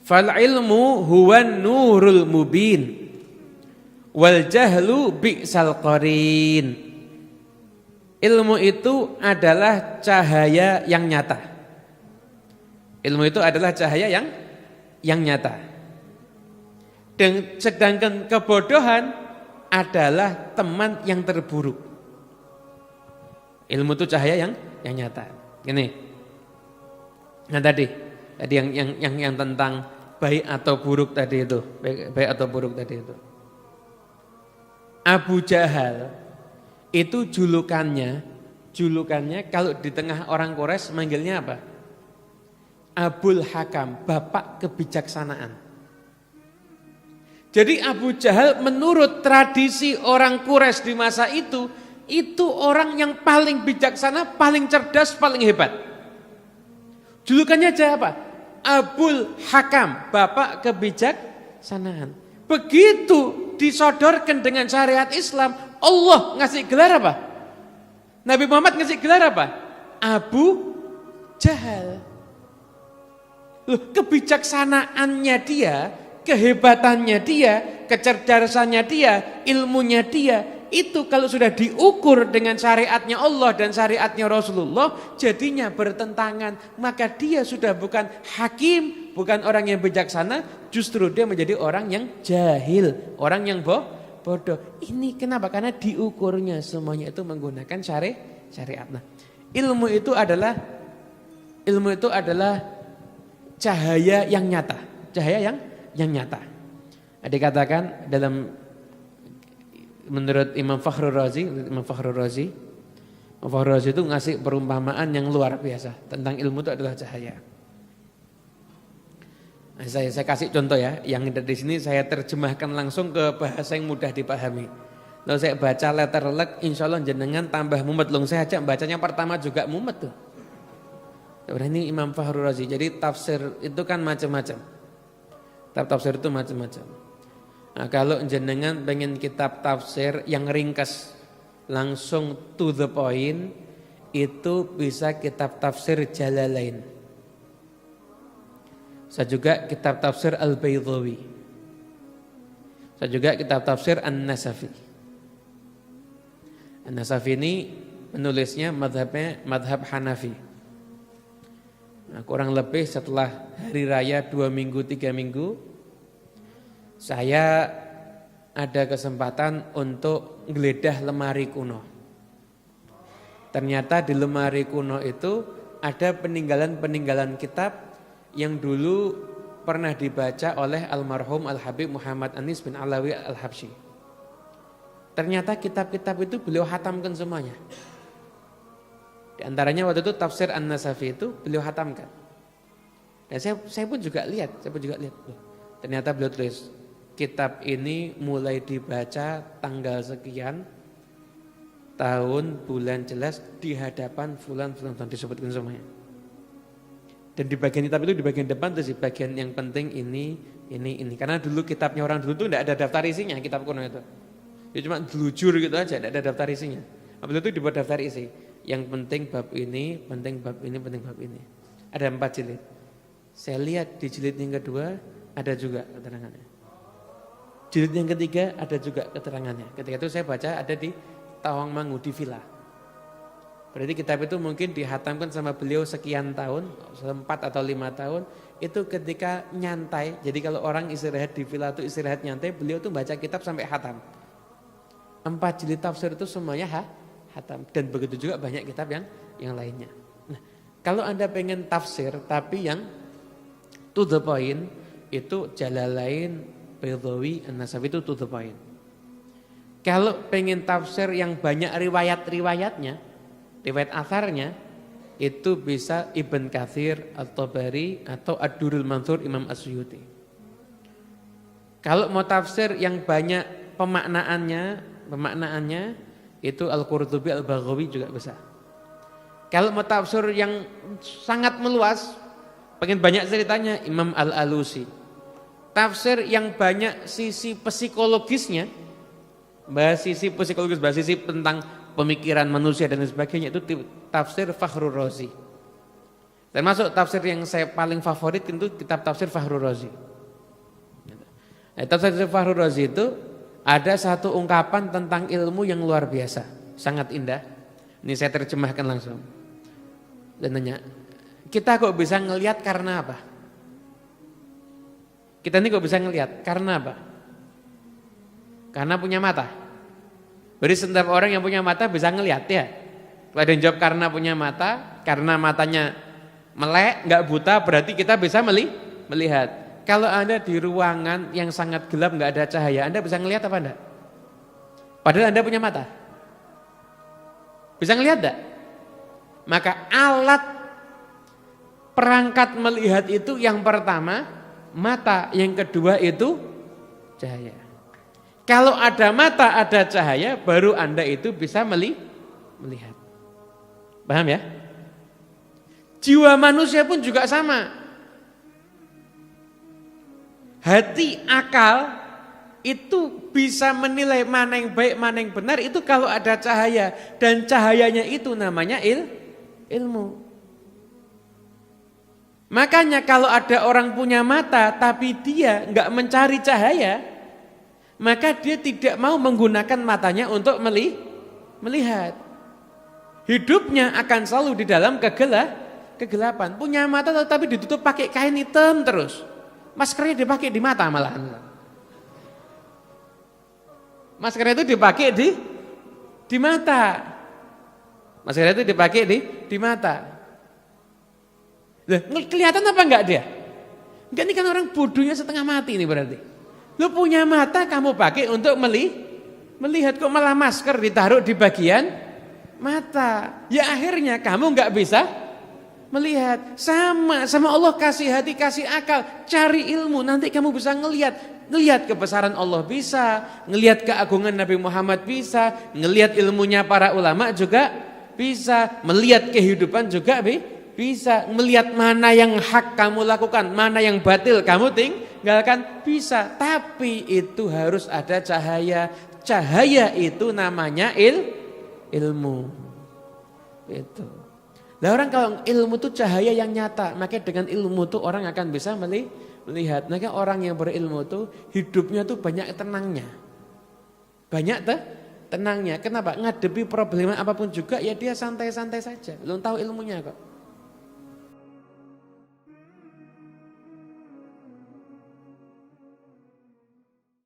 Fal ilmu huwan nurul mubin wal jahlu bi'sal qarin. Ilmu itu adalah cahaya yang nyata. Ilmu itu adalah cahaya yang nyata. Dan sedangkan kebodohan adalah teman yang terburuk. Ilmu itu cahaya yang nyata. Ini. Nah tadi yang tentang baik atau buruk tadi itu, baik atau buruk tadi itu. Abu Jahal itu julukannya kalau di tengah orang Quraisy manggilnya apa? Abul Hakam, bapak kebijaksanaan. Jadi Abu Jahal menurut tradisi orang Quraisy di masa itu orang yang paling bijaksana, paling cerdas, paling hebat. Julukannya aja apa? Abul Hakam, bapak kebijaksanaan. Begitu disodorkan dengan syariat Islam, Allah ngasih gelar apa? Nabi Muhammad ngasih gelar apa? Abu Jahal. Loh, kebijaksanaannya dia, kehebatannya dia, kecerdasannya dia, ilmunya dia, itu kalau sudah diukur dengan syariatnya Allah dan syariatnya Rasulullah, jadinya bertentangan, maka dia sudah bukan hakim, bukan orang yang bijaksana, justru dia menjadi orang yang jahil, orang yang bodoh. Ini kenapa? Karena diukurnya semuanya itu menggunakan syariat. Nah, ilmu itu adalah cahaya yang nyata, cahaya yang nyata. Dikatakan dalam menurut Imam Fakhrur Razi itu ngasih perumpamaan yang luar biasa tentang ilmu itu adalah cahaya. Nah, saya kasih contoh ya, yang dari sini saya terjemahkan langsung ke bahasa yang mudah dipahami. Lalu saya baca letter lek, insya Allah jenengan tambah mumet. Saya aja bacanya pertama juga mumet tuh. Ini Imam Fakhrur Razi. Jadi tafsir itu kan macam-macam. Tafsir itu macam-macam. Nah, kalau jenengan pengen kitab tafsir yang ringkas, langsung to the point, itu bisa kitab tafsir Jalalain. Saya juga kitab tafsir Al-Baydhawi. Saya juga kitab tafsir An-Nasafi. An-Nasafi ini penulisnya madhab Hanafi. Nah, kurang lebih setelah hari raya 2 minggu 3 minggu, saya ada kesempatan untuk menggeledah lemari kuno. Ternyata di lemari kuno itu ada peninggalan-peninggalan kitab yang dulu pernah dibaca oleh almarhum Al-Habib Muhammad Anis bin Alawi Al-Habsyi. Ternyata kitab-kitab itu beliau hatamkan semuanya. Di antaranya waktu itu tafsir An-Nasafi itu beliau hatamkan. Dan saya pun juga lihat. Ternyata beliau tulis, kitab ini mulai dibaca tanggal sekian, tahun, bulan jelas di hadapan fulan disebutkan semuanya. Dan di bagian kitab itu di bagian depan itu sih bagian yang penting ini. Karena dulu kitabnya orang dulu itu tidak ada daftar isinya kitab kuno itu. Dia cuma delujur gitu aja, tidak ada daftar isinya. Habis itu dibuat daftar isi. Yang penting bab ini, penting bab ini, penting bab ini. Ada 4 jilid. Saya lihat di jilid yang kedua ada juga keterangannya. Jilid yang ketiga ada juga keterangannya. Ketika itu saya baca ada di Tawangmangu di villa. Berarti kitab itu mungkin dihatamkan sama beliau sekian tahun, 4 atau 5 tahun. Itu ketika nyantai. Jadi kalau orang istirahat di villa itu istirahat nyantai, beliau tuh baca kitab sampai hatam. 4 jilid tafsir itu semuanya hatam. Dan begitu juga banyak kitab yang lainnya. Nah, kalau Anda pengen tafsir tapi yang to the point, itu Jalalain, Baydhawi, An-Nasafi itu to the point. Kalau pengen tafsir yang banyak riwayat-riwayatnya, riwayat atharnya, itu bisa Ibn Katsir, At-Tabari, atau Ad-Durrul Mansur Imam As-Suyuti. Kalau mau tafsir yang banyak pemaknaannya itu Al-Qurtubi, Al-Baghawi juga bisa. Kalau mau tafsir yang sangat meluas, pengen banyak ceritanya, Imam Al-Alusi. Tafsir yang banyak sisi psikologisnya, bahas sisi psikologis, bahas sisi tentang pemikiran manusia dan sebagainya, itu tafsir Fakhrur Razi. Termasuk tafsir yang saya paling favorit itu kitab tafsir Fakhrur Razi. Tafsir Fakhrur Razi itu ada satu ungkapan tentang ilmu yang luar biasa, sangat indah. Ini saya terjemahkan langsung. Dan nanya, kita kok bisa ngelihat karena apa? Kita ini kok bisa ngelihat karena apa? Karena punya mata. Berarti setiap orang yang punya mata bisa ngelihat ya. Kalau ada yang jawab karena punya mata, karena matanya melek, nggak buta, berarti kita bisa melihat. Kalau Anda di ruangan yang sangat gelap, nggak ada cahaya, Anda bisa ngelihat apa enggak? Padahal Anda punya mata. Bisa ngelihat enggak? Maka alat perangkat melihat itu yang pertama mata, yang kedua itu cahaya. Kalau ada mata, ada cahaya, baru Anda itu bisa melihat. Paham ya? Jiwa manusia pun juga sama. Hati, akal itu bisa menilai mana yang baik, mana yang benar itu kalau ada cahaya. Dan cahayanya itu namanya ilmu. Makanya kalau ada orang punya mata tapi dia enggak mencari cahaya, maka dia tidak mau menggunakan matanya untuk melihat. Hidupnya akan selalu di dalam kegelapan. Punya mata tetapi ditutup pakai kain hitam terus. Maskernya dipakai di mata malahan. Maskernya itu dipakai di mata. Maskernya itu dipakai di mata. Loh, kelihatan apa enggak dia? Enggak, ini kan orang bodohnya setengah mati ini berarti. Lu punya mata kamu pakai untuk melihat, kok malah masker ditaruh di bagian mata. Ya akhirnya kamu enggak bisa melihat. Sama Allah kasih hati, kasih akal, cari ilmu, nanti kamu bisa ngelihat kebesaran Allah bisa, ngelihat keagungan Nabi Muhammad bisa, ngelihat ilmunya para ulama juga bisa, melihat kehidupan juga bisa, melihat mana yang hak kamu lakukan, mana yang batil kamu tinggalkan bisa. Tapi itu harus ada cahaya. Cahaya itu namanya ilmu. Itu. Nah orang kalau ilmu itu cahaya yang nyata, maka dengan ilmu itu orang akan bisa melihat. Maka orang yang berilmu itu hidupnya tuh banyak tenangnya. Banyak tenangnya. Kenapa? Ngadepi problema apapun juga ya dia santai-santai saja. Belum tahu ilmunya kok.